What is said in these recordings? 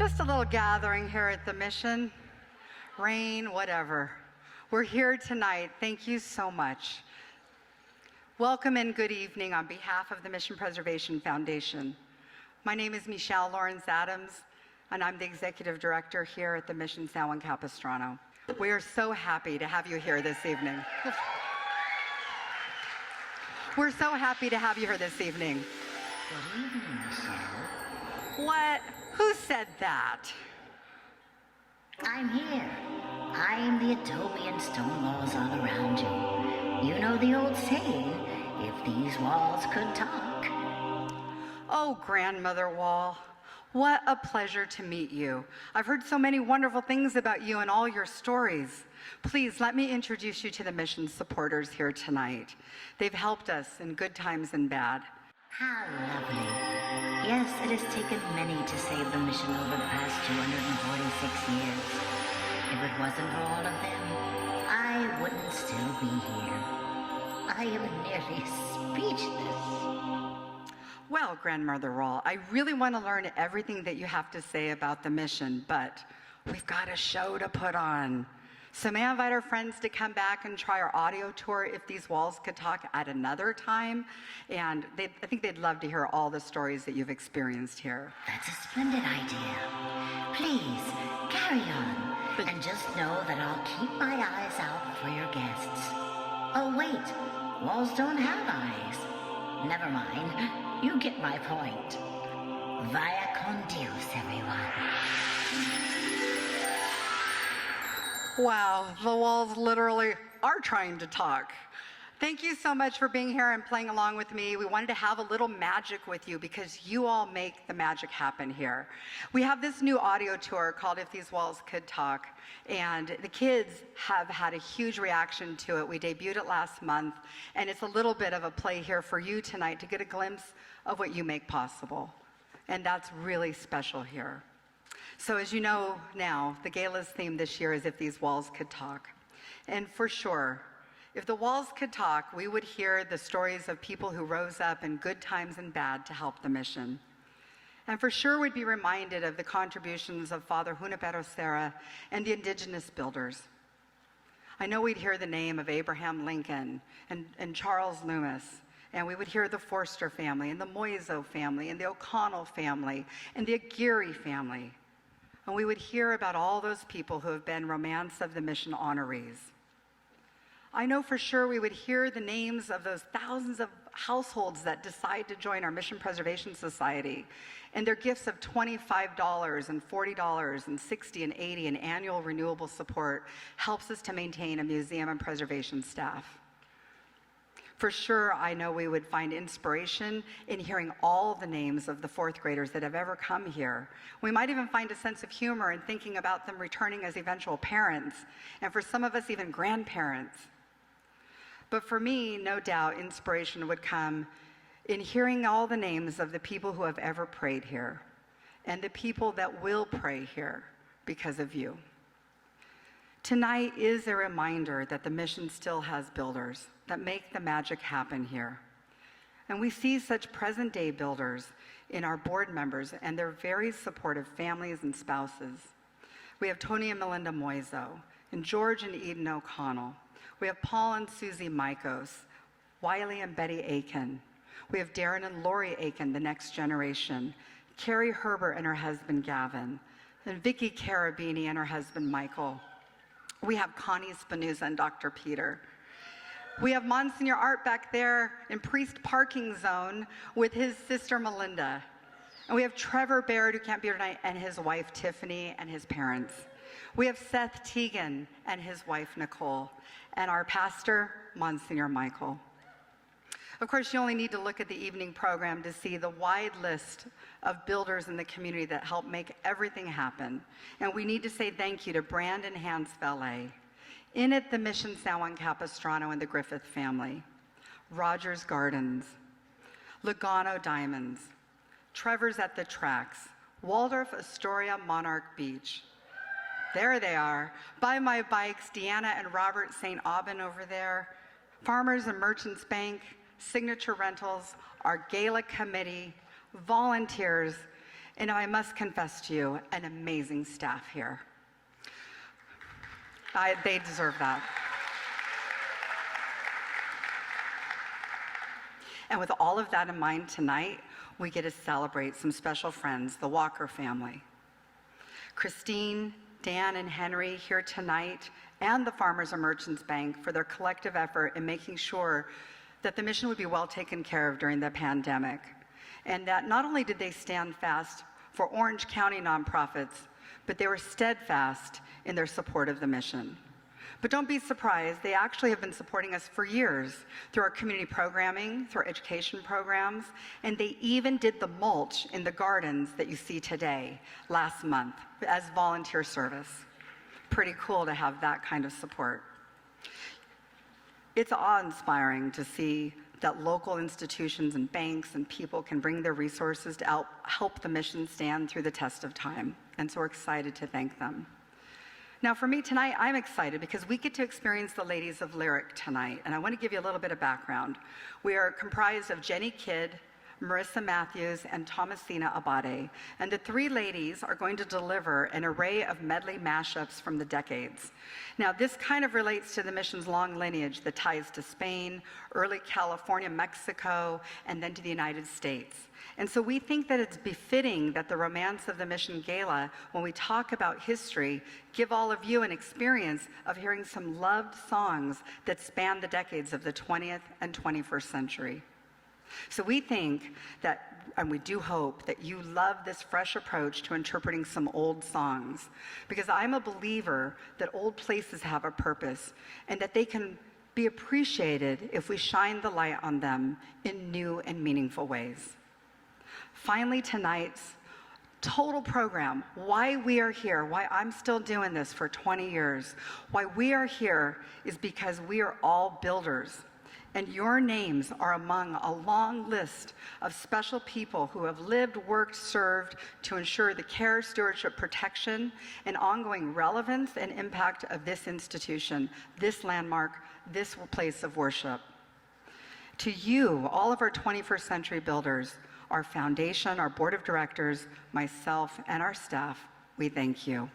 Just a little gathering here at the Mission. Rain, whatever. We're here tonight. Thank you so much. Welcome and good evening on behalf of the Mission Preservation Foundation. My name is Mechelle Lawrence-Adams, and I'm the Executive Director here at the Mission San Juan Capistrano. We are so happy to have you here this evening. We're so happy to have you here this evening. Good evening, Mechelle. What? Who said that? I'm here. I am the adobe and stone walls all around you. You know the old saying, if these walls could talk. Oh, Grandmother Wall, what a pleasure to meet you. I've heard so many wonderful things about you and all your stories. Please let me introduce you to the mission supporters here tonight. They've helped us in good times and bad. How lovely. Yes, it has taken many to save the mission over the past 246 years. If it wasn't for all of them, I wouldn't still be here. I am nearly speechless. Well, Grandmother Wall, I really want to learn everything that you have to say about the mission, but we've got a show to put on. So may I invite our friends to come back and try our audio tour, If These Walls Could Talk, at another time. And I think they'd love to hear all the stories that you've experienced here. That's a splendid idea. Please, carry on. And just know that I'll keep my eyes out for your guests. Oh, wait. Walls don't have eyes. Never mind. You get my point. Vaya con Dios, everyone. Wow, the walls literally are trying to talk. Thank you so much for being here and playing along with me. We wanted to have a little magic with you because you all make the magic happen here. We have this new audio tour called If These Walls Could Talk, and the kids have had a huge reaction to it. We debuted it last month, and it's a little bit of a play here for you tonight to get a glimpse of what you make possible. And that's really special here. So as you know now, the Gala's theme this year is If These Walls Could Talk. And for sure, if the walls could talk, we would hear the stories of people who rose up in good times and bad to help the mission. And for sure, we'd be reminded of the contributions of Father Junipero Serra and the indigenous builders. I know we'd hear the name of Abraham Lincoln and Charles Loomis, and we would hear the Forster family and the Moiso family and the O'Connell family and the Aguirre family. And we would hear about all those people who have been Romance of the Mission honorees. I know for sure we would hear the names of those thousands of households that decide to join our Mission Preservation Society, and their gifts of $25 and $40 and $60 and $80 in annual renewable support helps us to maintain a museum and preservation staff. For sure, I know we would find inspiration in hearing all the names of the fourth graders that have ever come here. We might even find a sense of humor in thinking about them returning as eventual parents, and for some of us, even grandparents. But for me, no doubt, inspiration would come in hearing all the names of the people who have ever prayed here, and the people that will pray here because of you. Tonight is a reminder that the mission still has builders that make the magic happen here. And we see such present-day builders in our board members and their very supportive families and spouses. We have Tony and Melinda Moiso, and George and Eden O'Connell. We have Paul and Susie Mikos, Wiley and Betty Aiken. We have Darren and Lori Aiken, the next generation, Carrie Herbert and her husband Gavin, and Vicki Carabini and her husband Michael. We have Connie Spinoza and Dr. Peter. We have Monsignor Art back there in Priest Parking Zone with his sister Melinda. And we have Trevor Baird, who can't be here tonight, and his wife Tiffany and his parents. We have Seth Teagan and his wife Nicole, and our pastor, Monsignor Michael. Of course, you only need to look at the evening program to see the wide list of builders in the community that help make everything happen. And we need to say thank you to Brandon Hans Valet, In It the Mission San Juan Capistrano and the Griffith family, Rogers Gardens, Lugano Diamonds, Trevor's at the Tracks, Waldorf Astoria Monarch Beach. There they are, By My Bikes, Deanna and Robert St. Aubin over there, Farmers and Merchants Bank, Signature Rentals, our Gala committee, volunteers, and I must confess to you, an amazing staff here. They deserve that. And with all of that in mind tonight, we get to celebrate some special friends, the Walker family. Christine, Dan, and Henry here tonight, and the Farmers and Merchants Bank for their collective effort in making sure that the mission would be well taken care of during the pandemic. And that not only did they stand fast for Orange County nonprofits, but they were steadfast in their support of the mission. But don't be surprised, they actually have been supporting us for years through our community programming, through our education programs, and they even did the mulch in the gardens that you see today, last month, as volunteer service. Pretty cool to have that kind of support. It's awe-inspiring to see that local institutions and banks and people can bring their resources to help the mission stand through the test of time. And so we're excited to thank them. Now for me tonight, I'm excited because we get to experience the ladies of Lyric tonight, and I want to give you a little bit of background. We are comprised of Jenny Kidd, Marissa Matthews, and Thomasina Abade, and the three ladies are going to deliver an array of medley mashups from the decades. Now this kind of relates to the mission's long lineage, the ties to Spain, early California, Mexico, and then to the United States. And so we think that it's befitting that the Romance of the Mission Gala, when we talk about history, give all of you an experience of hearing some loved songs that span the decades of the 20th and 21st century. So we think that, and we do hope, that you love this fresh approach to interpreting some old songs, because I'm a believer that old places have a purpose and that they can be appreciated if we shine the light on them in new and meaningful ways. Finally, tonight's total program, why we are here, why I'm still doing this for 20 years, why we are here is because we are all builders. And your names are among a long list of special people who have lived, worked, served to ensure the care, stewardship, protection, and ongoing relevance and impact of this institution, this landmark, this place of worship. To you, all of our 21st century builders, our foundation, our board of directors, myself, and our staff, we thank you.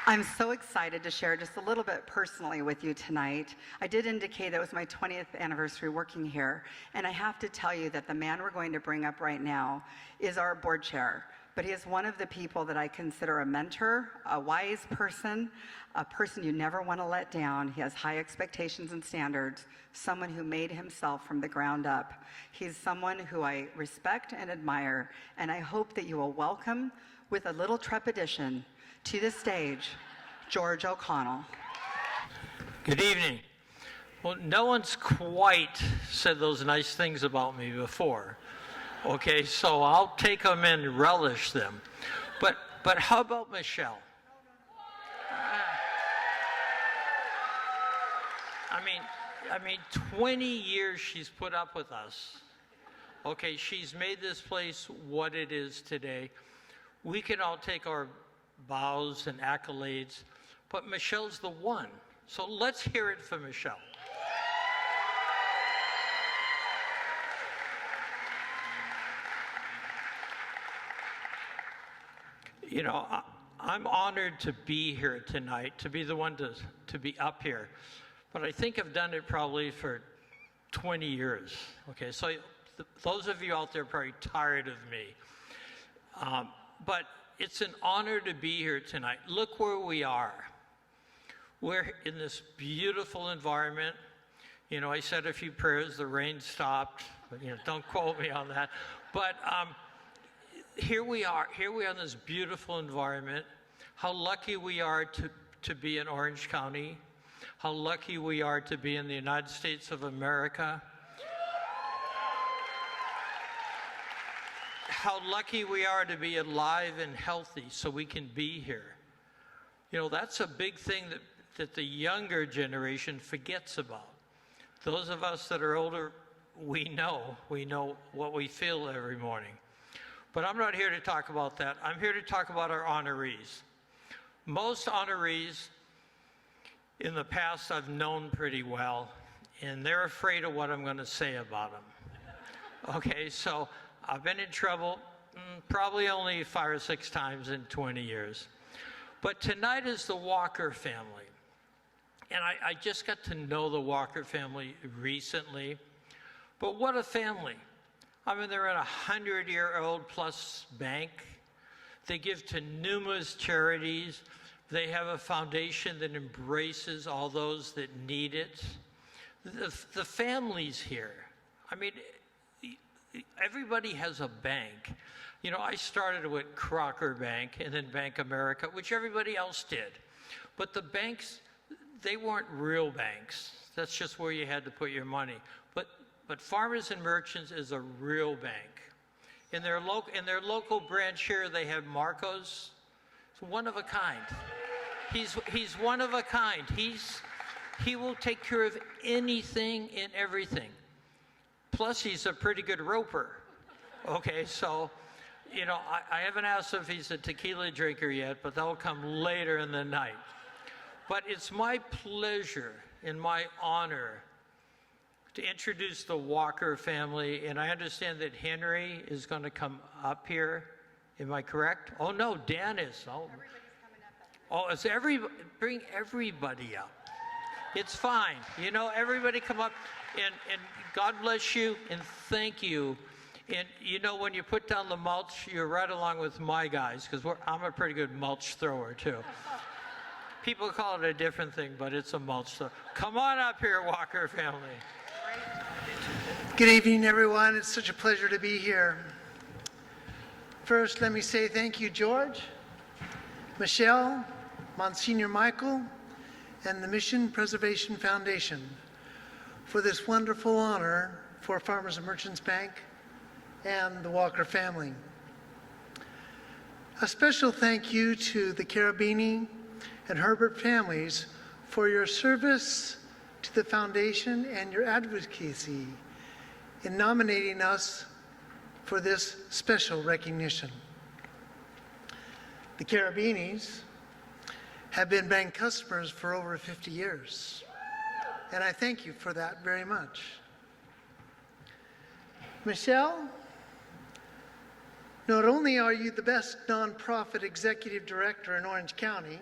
I'm so excited to share just a little bit personally with you tonight. I did indicate that it was my 20th anniversary working here, and I have to tell you that the man we're going to bring up right now is our board chair. But he is one of the people that I consider a mentor, a wise person, a person you never want to let down. He has high expectations and standards, someone who made himself from the ground up. He's someone who I respect and admire, and I hope that you will welcome with a little trepidation to the stage, George O'Connell. Good evening. Well, no one's quite said those nice things about me before. Okay, so I'll take them and relish them. But how about Mechelle? I mean, 20 years she's put up with us. Okay, she's made this place what it is today. We can all take our bows and accolades, but Mechelle's the one. So let's hear it for Mechelle. You know, I'm honored to be here tonight, to be the one to be up here. But I think I've done it probably for 20 years. Okay, so those of you out there are probably tired of me. But it's an honor to be here tonight. Look where we are. We're in this beautiful environment. You know, I said a few prayers, the rain stopped. You know, don't quote me on that. But here we are in this beautiful environment. How lucky we are to be in Orange County. How lucky we are to be in the United States of America. How lucky we are to be alive and healthy so we can be here. You know, that's a big thing that the younger generation forgets about. Those of us that are older, we know what we feel every morning. But I'm not here to talk about that. I'm here to talk about our honorees. Most honorees, in the past I've known pretty well, and they're afraid of what I'm going to say about them. Okay, so I've been in trouble probably only 5 or 6 times in 20 years. But tonight is the Walker family. And I just got to know the Walker family recently. But what a family. I mean, they're a 100-year-old plus bank. They give to numerous charities. They have a foundation that embraces all those that need it. The families here, I mean, everybody has a bank. You know, I started with Crocker Bank and then Bank America, which everybody else did. But the banks, they weren't real banks. That's just where you had to put your money. But Farmers and Merchants is a real bank. In their local branch here, they have Marcos. It's one of a kind. He's one of a kind. He will take care of anything and everything. Plus, he's a pretty good roper. Okay, so, you know, I haven't asked if he's a tequila drinker yet, but that'll come later in the night. But it's my pleasure and my honor to introduce the Walker family, and I understand that Henry is going to come up here. Am I correct? Oh no, Dan is. Oh, it's bring everybody up. It's fine. You know, everybody come up, and God bless you, and thank you. And you know, when you put down the mulch, you're right along with my guys, because I'm a pretty good mulch thrower too. People call it a different thing, but it's a mulch thrower. Come on up here, Walker family. Good evening, everyone. It's such a pleasure to be here. First, let me say thank you, George, Mechelle, Monsignor Michael, and the Mission Preservation Foundation for this wonderful honor for Farmers and Merchants Bank and the Walker family. A special thank you to the Carabini and Herbert families for your service to the foundation and your advocacy in nominating us for this special recognition. The Carabinis have been bank customers for over 50 years, and I thank you for that very much. Mechelle, not only are you the best nonprofit executive director in Orange County,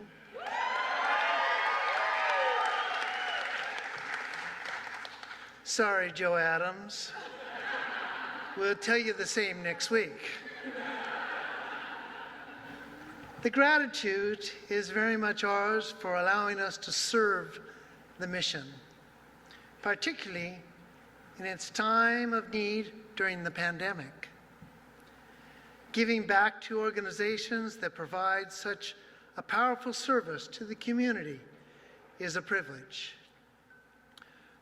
sorry, Joe Adams. We'll tell you the same next week. The gratitude is very much ours for allowing us to serve the mission, particularly in its time of need during the pandemic. Giving back to organizations that provide such a powerful service to the community is a privilege.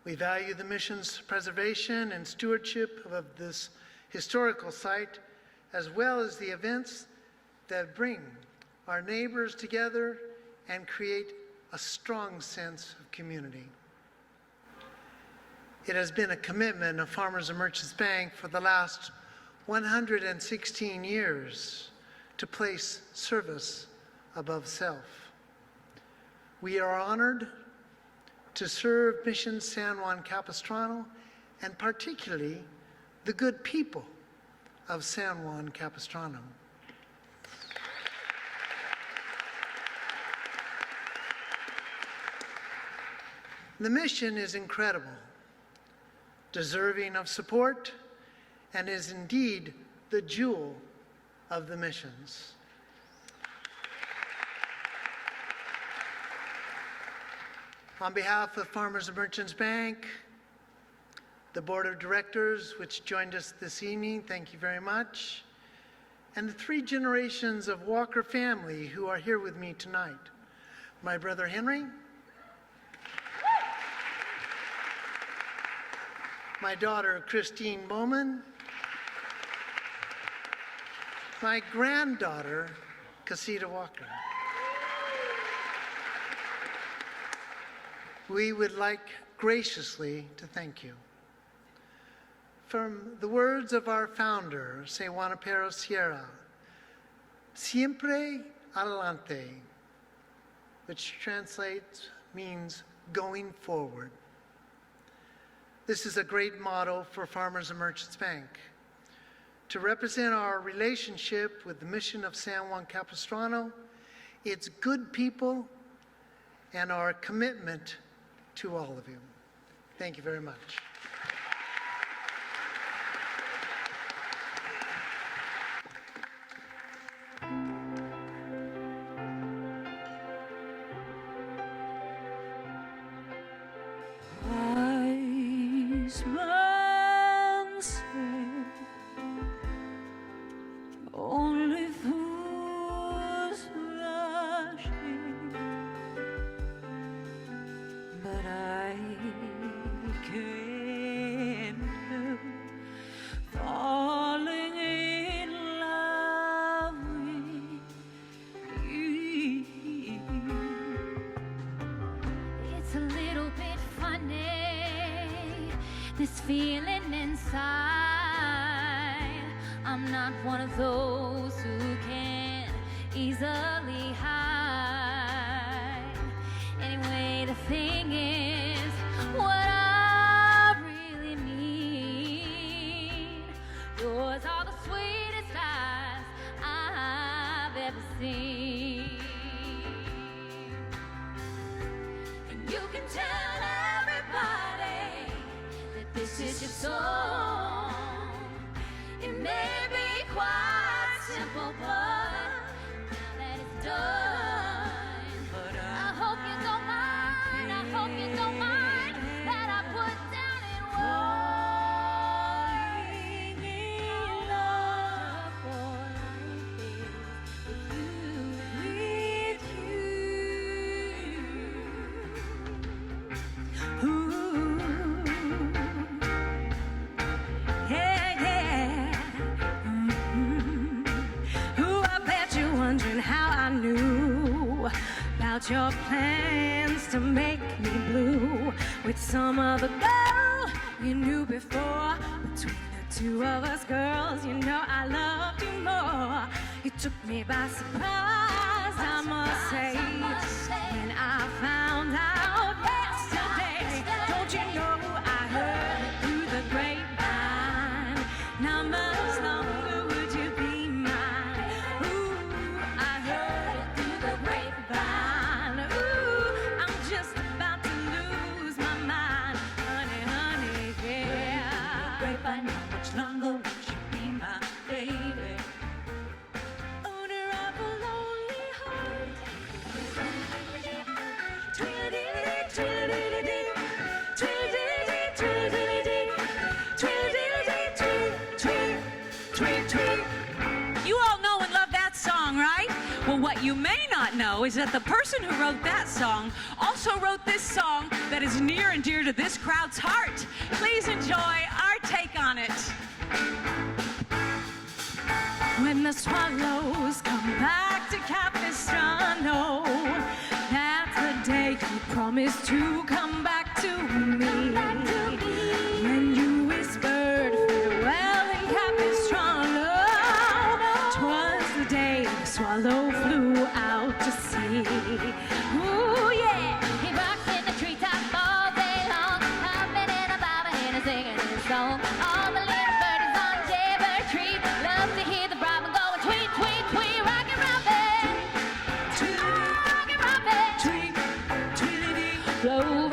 We value the mission's preservation and stewardship of this historical site, as well as the events that bring our neighbors together and create a strong sense of community. It has been a commitment of Farmers and Merchants Bank for the last 116 years to place service above self. We are honored to serve Mission San Juan Capistrano, and particularly the good people of San Juan Capistrano. The mission is incredible, deserving of support, and is indeed the jewel of the missions. On behalf of Farmers and Merchants Bank, the Board of Directors, which joined us this evening, thank you very much, and the 3 generations of Walker family who are here with me tonight. My brother Henry, my daughter Christine Bowman, my granddaughter Casita Walker. We would like graciously to thank you. From the words of our founder, Juan Sierra, siempre adelante, which translates, means going forward. This is a great motto for Farmers and Merchants Bank. To represent our relationship with the mission of San Juan Capistrano, its good people, and our commitment to all of you. Thank you very much. Wise man said, only fools rush in, but I can't help falling in love with you. It's a little bit funny, this feeling inside. I'm not one of those who can easily hide. Anyway, the thing is, what I really mean, yours are the sweetest eyes I've ever seen. And you can tell everybody that this is your song. It may be quite simple, but now that it's done, I hope you don't mind, I hope you don't mind that I put down in love for life with you. Ooh. Yeah, yeah. Ooh, I bet you're wondering how I knew about your plans to make me blue with some other girl you knew before. Between the two of us girls, you know I loved you more. You took me by surprise, I must say, when I found out yesterday. Don't you know I heard it through the grapevine? Now much longer would you be mine? Ooh, I heard it through the grapevine. Ooh, I'm just about to lose my mind, honey, honey, yeah. Grapevine, how much longer would you be my baby? Owner of a lonely heart. Tweedledee, tweedledee, tweedledee, tweedledee, tweedledee, tweed, tweed, tweed. You all know and love that song, right? Well, what you may not know is that the person who wrote that song also wrote this song that is near and dear to this crowd's heart. Please enjoy our take on it. When the swallows come back to Capistrano, that's the day you promised to come back to me. When you whispered farewell in Capistrano, 'twas the day the swallow flew out to sea. Ooh, yeah. He rocks in the treetop all day long, hopping and bobbing and singing his song. All the little birdies on Jaybird Tree love to hear the robin going tweet, tweet, tweet, rockin' robin, rockin' robin, Tweet, tweedledee. blow